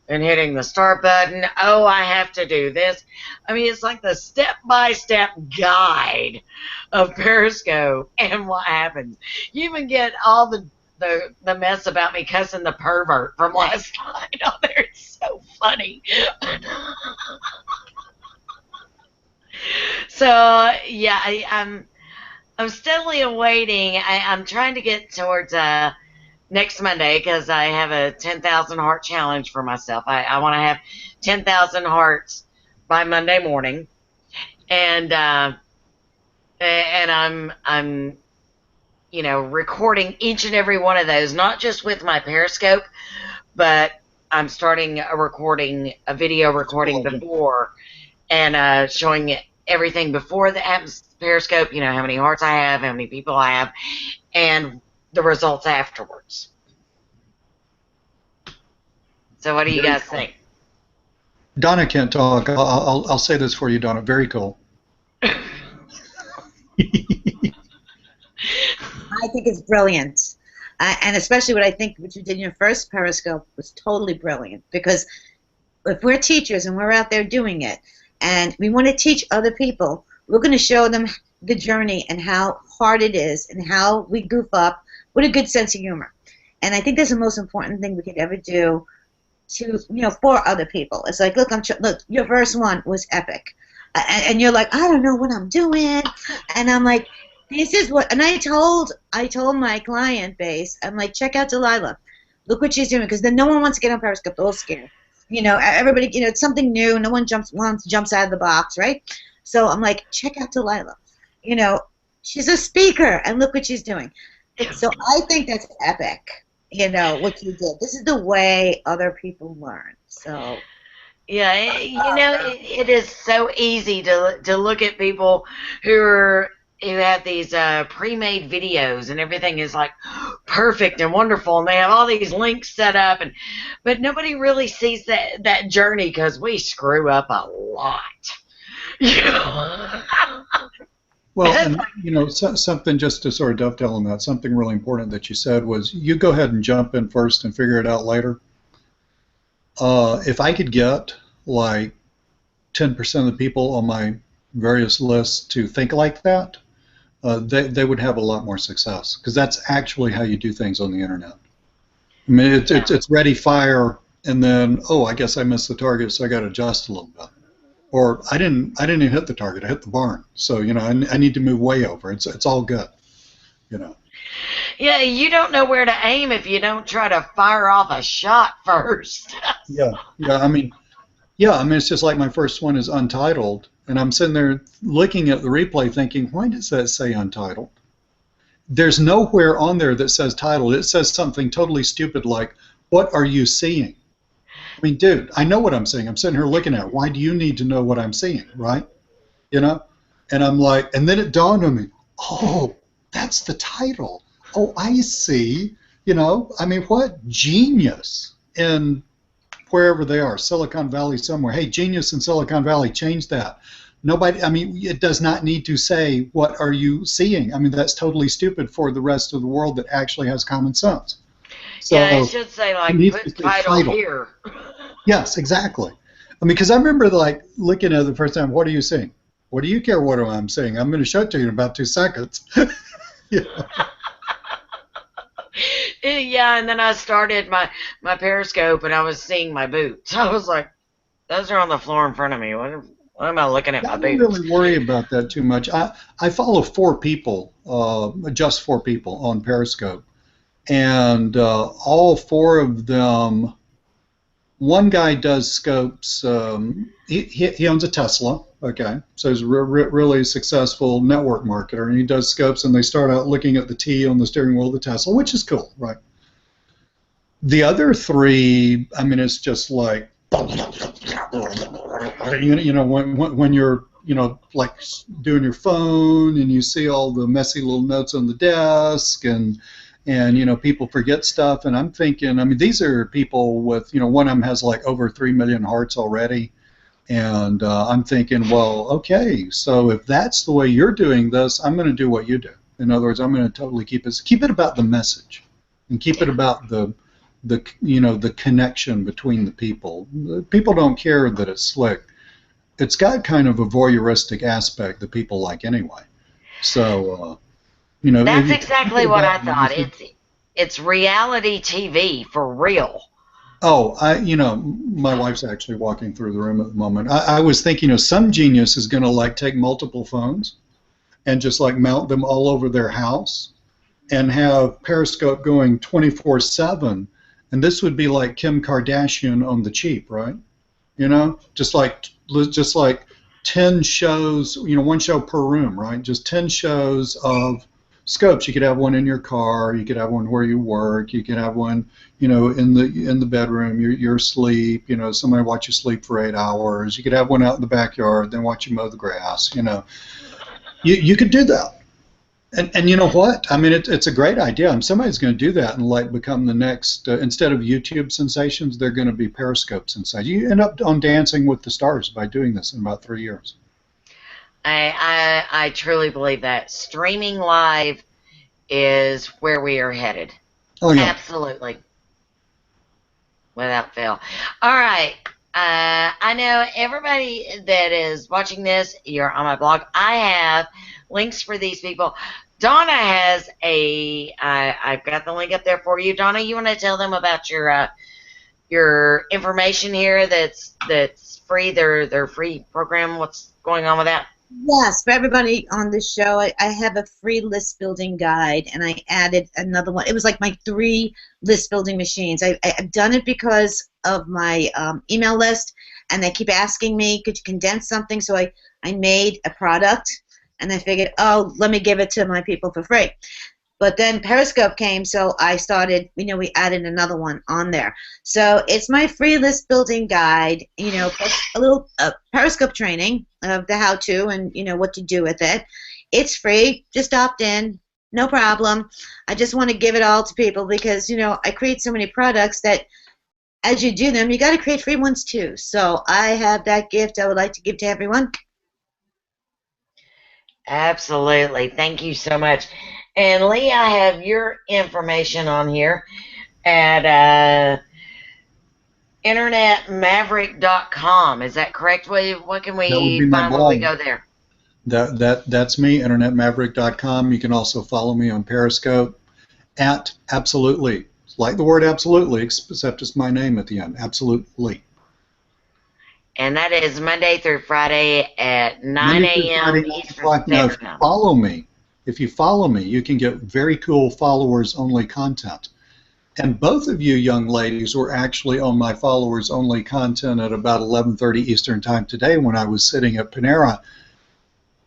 A: and hitting the start button. Oh, I have to do this. I mean, it's like the step-by-step guide of Periscope and what happens. You even get all the mess about me cussing the pervert from last night on there. It's so funny. So yeah, I'm steadily awaiting. I'm trying to get towards next Monday, because I have a 10,000 heart challenge for myself. I want to have 10,000 hearts by Monday morning, and I'm recording each and every one of those, not just with my Periscope, but I'm starting a video recording before, and showing everything before that happens to Periscope, how many hearts I have, how many people I have, and the results afterwards. So what do you guys think?
B: Donna can't talk. I'll say this for you, Donna. Very cool.
D: I think it's brilliant. And especially what you did in your first Periscope was totally brilliant, because if we're teachers and we're out there doing it and we want to teach other people, we're going to show them the journey and how hard it is and how we goof up with a good sense of humor. And I think that's the most important thing we could ever do for other people. It's like, look, your verse 1 was epic. And you're like, I don't know what I'm doing. And I'm like, this is what, and I told my client base, I'm like, check out Delilah. Look what she's doing, because then no one wants to get on Periscope. They're all scared. everybody, it's something new. No one jumps out of the box, right? So I'm like, check out Delilah. She's a speaker, and look what she's doing. So I think that's epic. What you did. This is the way other people learn. So.
A: Yeah, it is so easy to look at people who have these pre-made videos and everything is like perfect and wonderful, and they have all these links set up, but nobody really sees that journey because we screw up a lot.
B: Well, and something just to sort of dovetail on that, something really important that you said was you go ahead and jump in first and figure it out later. If I could get like 10% of the people on my various lists to think like that, they would have a lot more success, because that's actually how you do things on the internet. I mean, it's ready, fire, and then, I guess I missed the target, so I got to adjust a little bit. Or I didn't even hit the target, I hit the barn. So, I need to move way over. It's all good,
A: Yeah, you don't know where to aim if you don't try to fire off a shot first.
B: Yeah. I mean, it's just like my first one is Untitled, and I'm sitting there looking at the replay thinking, why does that say Untitled? There's nowhere on there that says titled. It says something totally stupid like, what are you seeing? I mean, dude, I know what I'm seeing. I'm sitting here looking at it. Why do you need to know what I'm seeing, right? And I'm like, and then it dawned on me, that's the title. Oh, I see. I mean, what genius in wherever they are, Silicon Valley somewhere. Hey, genius in Silicon Valley, change that. Nobody, I mean, it does not need to say, what are you seeing? I mean, that's totally stupid for the rest of the world that actually has common sense. So
A: yeah, it should say, like, put title here.
B: Yes, exactly. I mean, because I remember, like, looking at it the first time, what are you seeing? What do you care what I'm seeing? I'm going to show it to you in about 2 seconds.
A: Yeah, and then I started my Periscope, and I was seeing my boots. I was like, those are on the floor in front of me. What am I looking at my boots?
B: I don't really worry about that too much. I follow 4 people, just 4 people on Periscope, and all 4 of them, one guy does scopes. He owns a Tesla, okay, so he's a really successful network marketer, and he does scopes, and they start out looking at the T on the steering wheel of the Tesla, which is cool, right? The other 3, I mean, it's just like, when you're, like doing your phone, and you see all the messy little notes on the desk, and people forget stuff, and I'm thinking, I mean, these are people with, one of them has like over 3 million hearts already, and I'm thinking, well, okay, so if that's the way you're doing this, I'm going to do what you do. In other words, I'm going to totally keep it about the message, and keep it about the connection between the people. People don't care that it's slick. It's got kind of a voyeuristic aspect that people like anyway. So,
A: that's exactly what I thought. It's reality TV for real.
B: Oh, my wife's actually walking through the room at the moment. I was thinking, some genius is going to like take multiple phones and just like mount them all over their house and have Periscope going 24/7. And this would be like Kim Kardashian on the cheap, right? Just like 10 shows, 1 show per room, right? Just 10 shows of scopes. You could have one in your car, you could have one where you work, you could have one, in the bedroom, you're asleep, somebody watch you sleep for 8 hours. You could have one out in the backyard, then watch you mow the grass, You could do that. And you know what? I mean, it's a great idea. And somebody's going to do that and like become the next, instead of YouTube sensations, they're going to be Periscope sensations. You end up on Dancing with the Stars by doing this in about 3 years.
A: I truly believe that streaming live is where we are headed.
B: Oh yeah,
A: absolutely, without fail. All right. I know everybody that is watching this, you're on my blog. I have links for these people. Donna has I've got the link up there for you. Donna, you want to tell them about your information here that's free, their free program, what's going on with that?
D: Yes, for everybody on this show, I have a free list building guide, and I added another one. It was like my 3 list building machines. I've done it because of my email list, and they keep asking me, could you condense something? So I made a product, and I figured, oh, let me give it to my people for free. But then Periscope came, so I started, we added another one on there. So it's my free list building guide, plus a little Periscope training of the how-to and, what to do with it. It's free. Just opt in. No problem. I just want to give it all to people because, I create so many products that as you do them, you got to create free ones too. So I have that gift I would like to give to everyone.
A: Absolutely. Thank you so much. And Lee, I have your information on here at internetmaverick.com. Is that correct? What can
B: That would
A: we
B: be my
A: find when we
B: blog.
A: go there?
B: That's me, internetmaverick.com. You can also follow me on Periscope at absolutely. It's like the word absolutely, except it's my name at the end. Absolutely.
A: And that is Monday through Friday at 9
B: Monday through
A: a.m.
B: Friday, 9
A: Eastern
B: o'clock. Now, if
A: Standard
B: you
A: Time.
B: follow me, you can get very cool followers-only content. And both of you young ladies were actually on my followers-only content at about 11:30 Eastern Time today when I was sitting at Panera.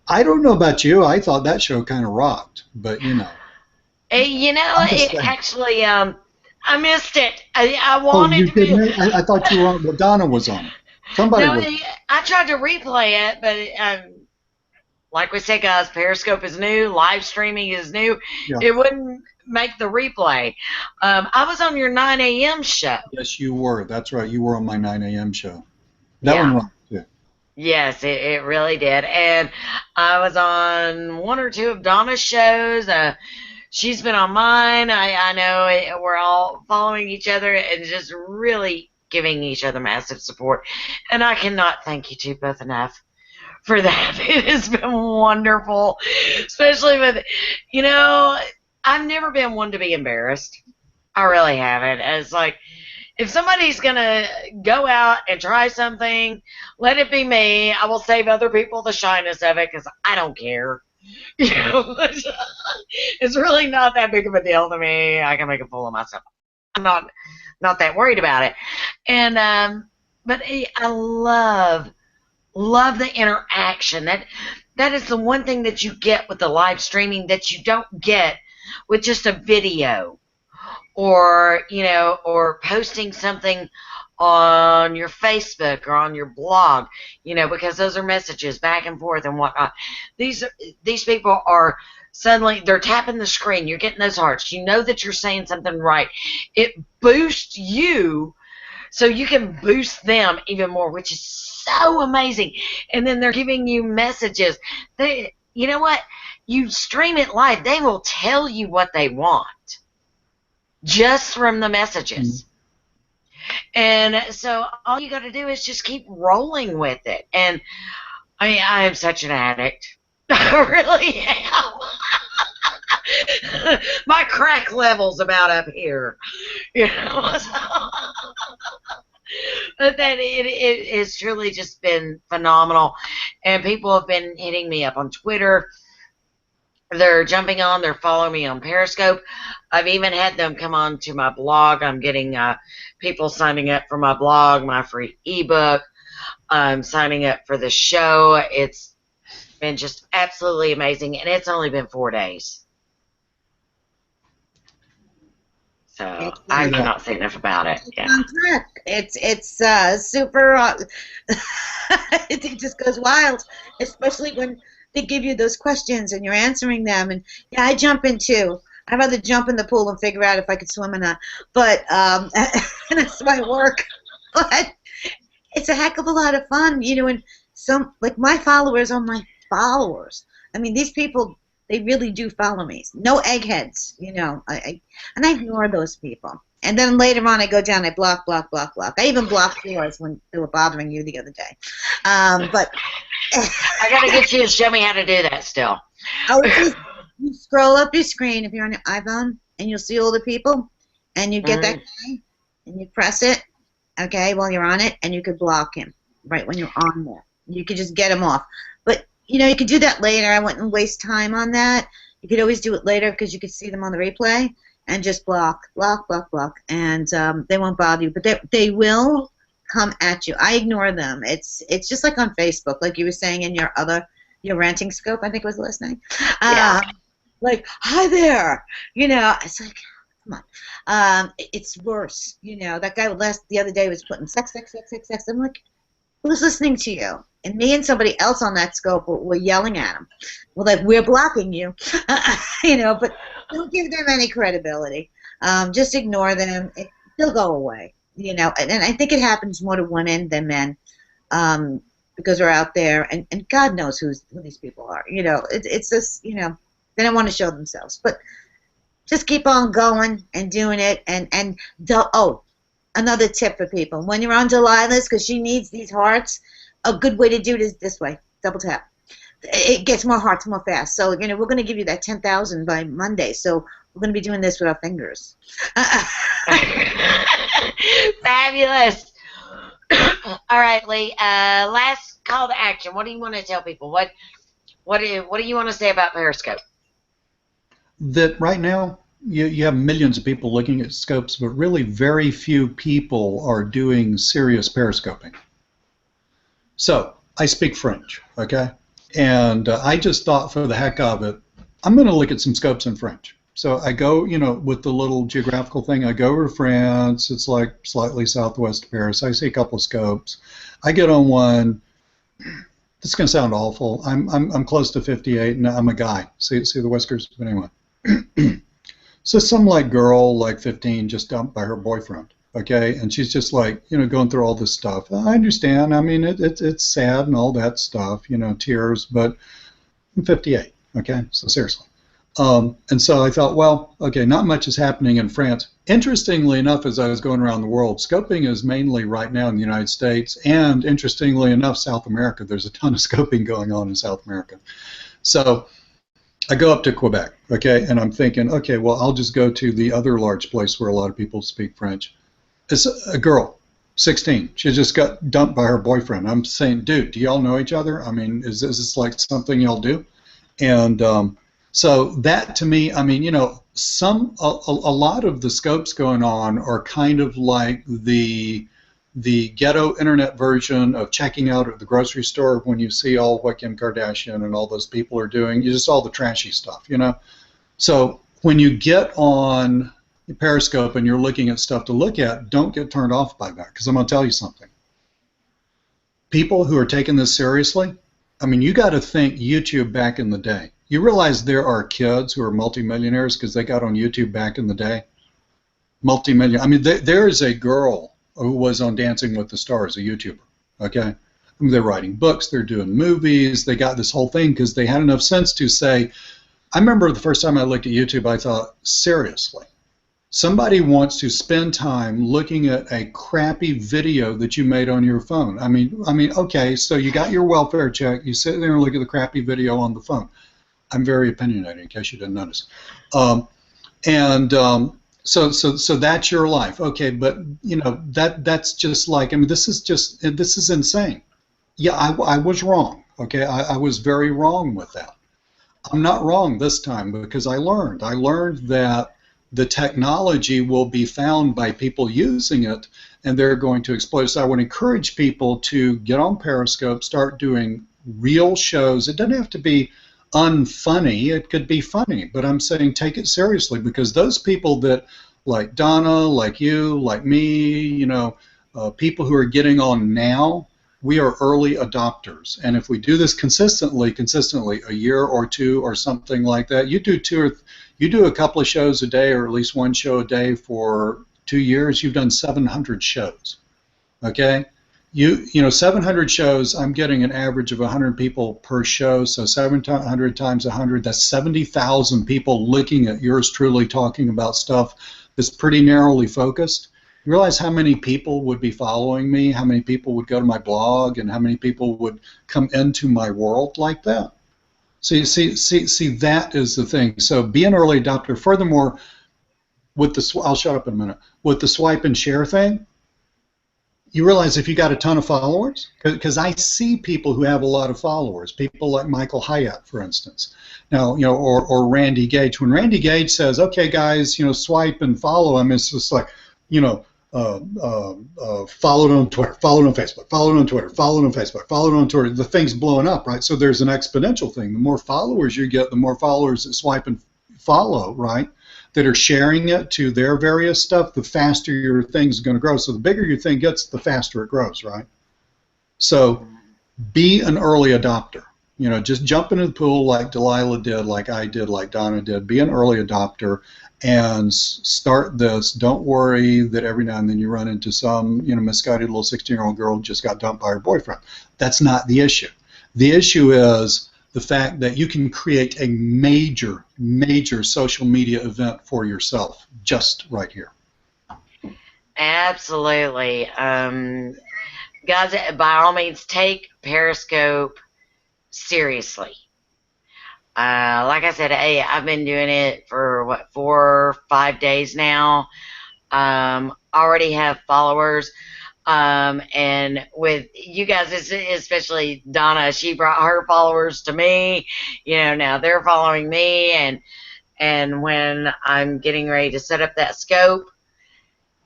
B: I don't know about you. I thought that show kind of rocked, but I'm just
A: It
B: saying.
A: actually, I missed it. I
B: Oh,
A: wanted
B: you
A: to be.
B: didn't? I thought you were on. Well, Donna was on it. Somebody
A: No,
B: was.
A: I tried to replay it, but like we said, guys, Periscope is new, live streaming is new.
B: Yeah.
A: It wouldn't make the replay. I was on your 9 a.m. show.
B: Yes, you were. That's right. You were on my 9 a.m. show. That
A: Yeah.
B: one rocked too.
A: Yes, it really did. And I was on 1 or 2 of Donna's shows. She's been on mine. I know we're all following each other and just really giving each other massive support. And I cannot thank you two both enough for that. It has been wonderful, especially with, I've never been one to be embarrassed. I really haven't. It's like, if somebody's going to go out and try something, let it be me. I will save other people the shyness of it because I don't care. It's really not that big of a deal to me. I can make a fool of myself. I'm not that worried about it. And but I love the interaction. That is the one thing that you get with the live streaming that you don't get with just a video or or posting something on your Facebook or on your blog, because those are messages back and forth and whatnot. These people are suddenly they're tapping the screen. You're getting those hearts. You know that you're saying something right. It boosts you so you can boost them even more, which is so amazing. And then they're giving you messages. You know what? You stream it live. They will tell you what they want just from the messages. And so all you got to do is just keep rolling with it. And I am such an addict. I really am. My crack level's about up here. But that it has truly just been phenomenal. And people have been hitting me up on Twitter. They're jumping on. They're following me on Periscope. I've even had them come on to my blog. I'm getting people signing up for my blog, my free ebook. I'm signing up for the show. It's been just absolutely amazing, and it's only been 4 days. So I cannot say enough about it. Yeah.
D: On track. It's super. It just goes wild, especially when they give you those questions and you're answering them. And yeah, I jump in too. I'd rather jump in the pool and figure out if I could swim or not. But and that's my work. But it's a heck of a lot of fun, and some like my followers are my followers. I mean, these people, they really do follow me. No eggheads, and I ignore those people. And then later on, I go down, I block. I even blocked yours when they were bothering you the other day. But
A: I got to get you to show me how to do that still.
D: You scroll up your screen if you're on your iPhone, and you'll see all the people, and you get that guy, and you press it, okay, while you're on it, and you could block him right when you're on there. You could just get him off. But you could do that later. I wouldn't waste time on that. You could always do it later because you could see them on the replay and just block, block, block, block, and they won't bother you. But they will come at you. I ignore them. It's just like on Facebook, like you were saying in your ranting scope, I think was the last name.
A: Yeah.
D: Like, hi there. It's like, come on. It's worse. That guy the other day was putting sex, sex, sex, sex, sex. I'm like, who's listening to you? And me and somebody else on that scope were yelling at him. We're like, we're blocking you. But don't give them any credibility. Just ignore them. They'll go away. And I think it happens more to women than men, because we're out there, and God knows who these people are. It's just, they don't want to show themselves. But just keep on going and doing it. And another tip for people. When you're on Delilah's, because she needs these hearts, a good way to do it is this way. Double tap. It gets more hearts more fast. So, we're going to give you that 10,000 by Monday. So we're going to be doing this with our fingers.
A: Fabulous. All right, Lee. Last call to action. What do you want to tell people? What do you want to say about Periscope?
B: That right now you have millions of people looking at scopes, but really very few people are doing serious periscoping. So I speak French, okay? And I just thought, for the heck of it, I'm going to look at some scopes in French. So I go, with the little geographical thing, I go over to France. It's like slightly southwest of Paris. I see a couple of scopes. I get on one. This is going to sound awful. I'm close to 58, and I'm a guy. See the whiskers? But anyway. So some girl, 15, just dumped by her boyfriend. Okay, and she's just going through all this stuff. I understand. I mean, it's sad and all that stuff, tears, but I'm 58. Okay, so seriously. And so I thought, well, okay, not much is happening in France. Interestingly enough, as I was going around the world, scoping is mainly right now in the United States, and interestingly enough, South America. There's a ton of scoping going on in South America. So I go up to Quebec, okay, and I'm thinking, okay, well, I'll just go to the other large place where a lot of people speak French. It's a girl, 16. She just got dumped by her boyfriend. I'm saying, dude, do y'all know each other? I mean, is this like something y'all do? And so that, to me, I mean, a lot of the scopes going on are kind of like the ghetto internet version of checking out at the grocery store when you see all what Kim Kardashian and all those people are doing. You just all the trashy stuff, So when you get on Periscope and you're looking at stuff to look at, don't get turned off by that, because I'm going to tell you something. People who are taking this seriously, I mean, you got to think YouTube back in the day. You realize there are kids who are multimillionaires because they got on YouTube back in the day? Multimillion. I mean, there is a girl who was on Dancing with the Stars, a YouTuber, okay? I mean, they're writing books, they're doing movies, they got this whole thing because they had enough sense to say, I remember the first time I looked at YouTube, I thought, seriously, somebody wants to spend time looking at a crappy video that you made on your phone. I mean, okay, so you got your welfare check, you sit there and look at the crappy video on the phone. I'm very opinionated, in case you didn't notice. So that's your life, okay? But that's just I mean, this is insane. Yeah, I was wrong, okay? I was very wrong with that. I'm not wrong this time because I learned. I learned that the technology will be found by people using it, and they're going to exploit. So I would encourage people to get on Periscope, start doing real shows. It doesn't have to be unfunny. It could be funny, but I'm saying take it seriously, because those people that, like Donna, like you, like me, people who are getting on now, we are early adopters. And if we do this consistently, a year or two or something like that, you do a couple of shows a day, or at least one show a day for 2 years, you've done 700 shows, okay? 700 shows, I'm getting an average of 100 people per show, so 700 times 100, that's 70,000 people looking at yours truly talking about stuff that's pretty narrowly focused. You realize how many people would be following me, how many people would go to my blog, and how many people would come into my world like that? See, that is the thing. So be an early adopter. Furthermore, with I'll shut up in a minute. With the swipe and share thing, you realize if you got a ton of followers, because I see people who have a lot of followers, people like Michael Hyatt, for instance. Now, or Randy Gage. When Randy Gage says, "Okay, guys, swipe and follow him," it's just like, you know, followed on Twitter, followed on Facebook, followed on Twitter, followed on Facebook, followed on Twitter. The thing's blowing up, right? So there's an exponential thing. The more followers you get, the more followers that swipe and follow, right? That are sharing it to their various stuff, the faster your thing's going to grow. So the bigger your thing gets, the faster it grows, right? So be an early adopter. Just jump into the pool like Delilah did, like I did, like Donna did. Be an early adopter and start this. Don't worry that every now and then you run into some, misguided little 16-year-old girl who just got dumped by her boyfriend. That's not the issue. The issue is the fact that you can create a major, major social media event for yourself just right here.
A: Absolutely. Guys, by all means, take Periscope seriously. Like I said, hey, I've been doing it for, 4 or 5 days now. Already have followers. And with you guys, especially Donna, she brought her followers to me. Now they're following me, and when I'm getting ready to set up that scope,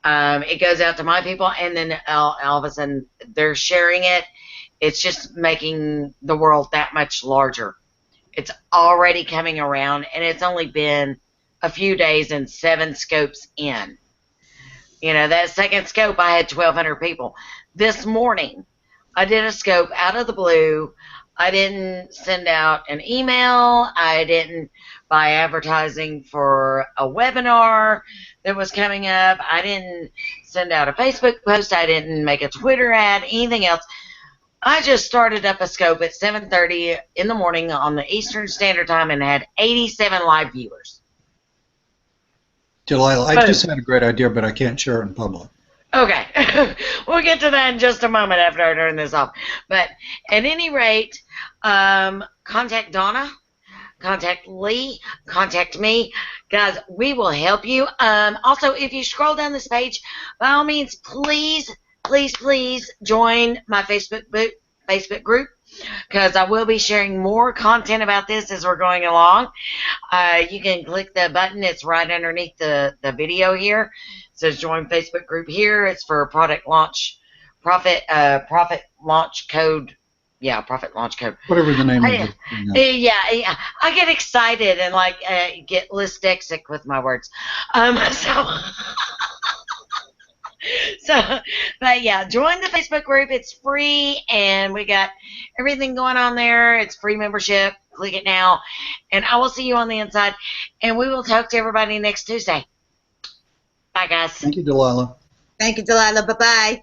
A: it goes out to my people, and then all of a sudden they're sharing it. It's just making the world that much larger. It's already coming around, and it's only been a few days and 7 scopes in. That second scope, I had 1,200 people. This morning, I did a scope out of the blue. I didn't send out an email. I didn't buy advertising for a webinar that was coming up. I didn't send out a Facebook post. I didn't make a Twitter ad, anything else. I just started up a scope at 7:30 in the morning on the Eastern Standard Time and had 87 live viewers.
B: Delilah, I just had a great idea, but I can't share it in public.
A: Okay. We'll get to that in just a moment after I turn this off. But at any rate, contact Donna, contact Lee, contact me. Guys, we will help you. Also, if you scroll down this page, by all means, please join my Facebook group, because I will be sharing more content about this as we're going along. You can click the button. It's right underneath the video here. It says join Facebook group here. It's for profit launch code. Yeah, profit launch code.
B: Whatever the name of it.
A: Yeah. I get excited and get dyslexic with my words. But yeah, join the Facebook group. It's free, and we got everything going on there. It's free membership. Click it now, and I will see you on the inside, and we will talk to everybody next Tuesday. Bye, guys.
B: Thank you, Delilah.
D: Thank you, Delilah. Bye-bye.